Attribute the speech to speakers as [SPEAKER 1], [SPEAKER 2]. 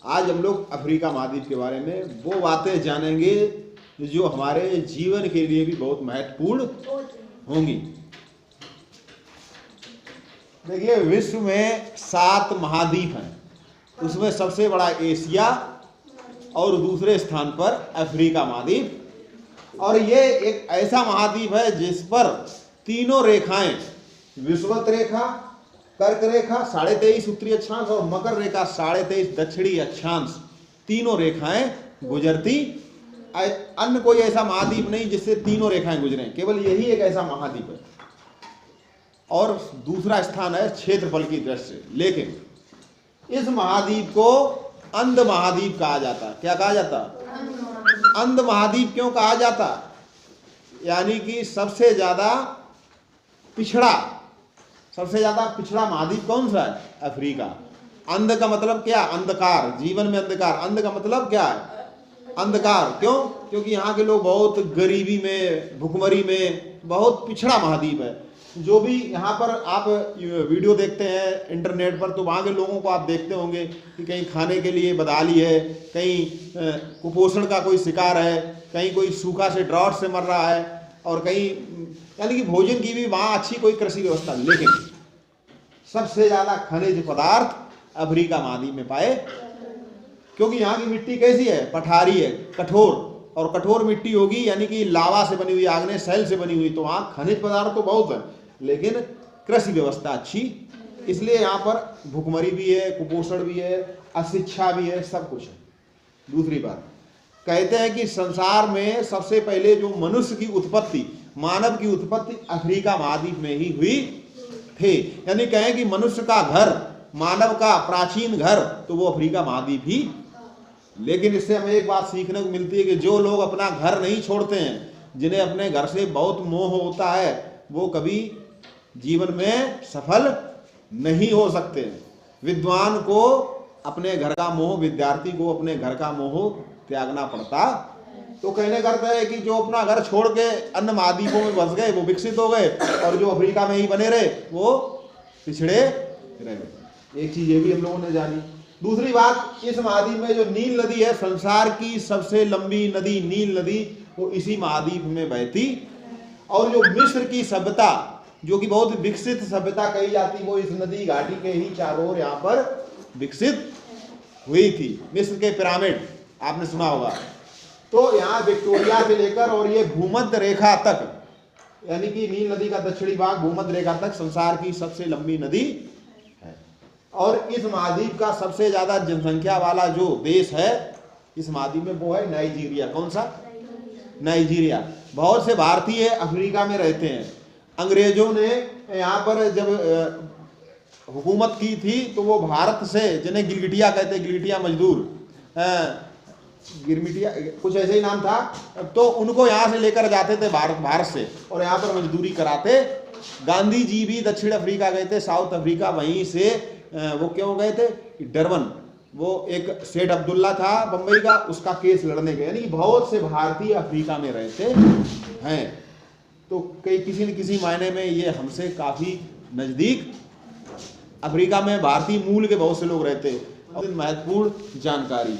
[SPEAKER 1] आज हम लोग अफ्रीका महाद्वीप के बारे में वो बातें जानेंगे जो हमारे जीवन के लिए भी बहुत महत्वपूर्ण होंगी। देखिए, विश्व में 7 महाद्वीप हैं, उसमें सबसे बड़ा एशिया और दूसरे स्थान पर अफ्रीका महाद्वीप। और ये एक ऐसा महाद्वीप है जिस पर तीनों रेखाएं, विषुवत रेखा, कर्क रेखा 23.5 उत्तरी अक्षांश और मकर रेखा 23.5 दक्षिणी अक्षांश, तीनों रेखाएं गुजरती। अन्य कोई ऐसा महाद्वीप नहीं जिससे तीनों रेखाएं गुजरे, केवल यही एक ऐसा महाद्वीप है। और दूसरा स्थान है क्षेत्रफल की दृष्टि से। लेकिन इस महाद्वीप को अंध महाद्वीप कहा जाता। क्या कहा जाता? अंध महाद्वीप क्यों कहा जाता? यानी कि सबसे ज्यादा पिछड़ा महाद्वीप कौन सा है? अफ्रीका। अंध का मतलब क्या? अंधकार, जीवन में अंधकार। अंध का मतलब क्या है? अंधकार। क्यों? क्योंकि यहाँ के लोग बहुत गरीबी में, भुखमरी में, बहुत पिछड़ा महाद्वीप है। जो भी यहाँ पर आप वीडियो देखते हैं इंटरनेट पर, तो वहाँ के लोगों को आप देखते होंगे कि कहीं खाने के लिए बदहाली है, कहीं कुपोषण का कोई शिकार है, कहीं कोई सूखा से, ड्राउट से मर रहा है, और कहीं यानी कि भोजन की भी वहाँ अच्छी कोई कृषि व्यवस्था नहीं। लेकिन सबसे ज़्यादा खनिज पदार्थ अफ्रीका महाद्वीप में पाए, क्योंकि यहाँ की मिट्टी कैसी है? पठारी है, कठोर। और कठोर मिट्टी होगी यानी कि लावा से बनी हुई, आग्नेय शैल से बनी हुई, तो वहाँ खनिज पदार्थ तो बहुत है, लेकिन कृषि व्यवस्था अच्छी। इसलिए यहाँ पर भुखमरी भी है, कुपोषण भी है, अशिक्षा भी है, सब कुछ है। दूसरी बात, कहते हैं कि संसार में सबसे पहले जो मनुष्य की उत्पत्ति, मानव की उत्पत्ति अफ्रीका महाद्वीप में ही हुई थे। यानी कहें कि मनुष्य का घर, मानव का प्राचीन घर, तो वो अफ्रीका महाद्वीप ही। लेकिन इससे हमें एक बात सीखने को मिलती है कि जो लोग अपना घर नहीं छोड़ते हैं, जिन्हें अपने घर से बहुत मोह होता है, वो कभी जीवन में सफल नहीं हो सकते। विद्वान को अपने घर का मोह, विद्यार्थी को अपने घर का मोह त्यागना पड़ता। तो कहने करते हैं कि जो अपना घर छोड़ के अन्य महाद्वीपों में बस गए वो विकसित हो गए, और जो अफ्रीका में ही बने रहे वो पिछड़े रह गए। एक चीज ये भी हम लोगों ने जानी। दूसरी बात, इस महाद्वीप में जो नील नदी है, संसार की सबसे लंबी नदी नील नदी, वो इसी महाद्वीप में बहती। और जो मिस्र की सभ्यता, जो कि बहुत विकसित सभ्यता कही जाती, वो इस नदी घाटी के ही चारों ओर यहाँ पर विकसित हुई थी। मिस्र के पिरामिड आपने सुना होगा। तो यहाँ विक्टोरिया से लेकर और ये भूमध्य रेखा तक, यानी कि नील नदी का दक्षिणी भाग भूमध्य रेखा तक संसार की सबसे लंबी नदी है। और इस महाद्वीप का सबसे ज्यादा जनसंख्या वाला जो देश है इस महाद्वीप में, वो है नाइजीरिया। कौन सा? नाइजीरिया। बहुत से भारतीय अफ्रीका में रहते हैं। अंग्रेजों ने यहाँ पर जब हुकूमत की थी, तो वो भारत से, जिन्हें गिलगिटिया कहते हैं, गिलगिटिया मजदूर, गिरमिटिया कुछ ऐसे ही नाम था, तो उनको यहाँ से लेकर जाते थे भारत से, और यहाँ पर मजदूरी कराते। गांधी जी भी दक्षिण अफ्रीका गए थे, साउथ अफ्रीका। वहीं से वो क्यों गए थे? डरबन, वो एक सेठ अब्दुल्ला था बंबई का, उसका केस लड़ने गए। यानी बहुत से भारतीय अफ्रीका में रहते हैं। तो कई किसी न किसी मायने में ये हमसे काफी नजदीक। अफ्रीका में भारतीय मूल के बहुत से लोग रहते हैं। और महत्वपूर्ण जानकारी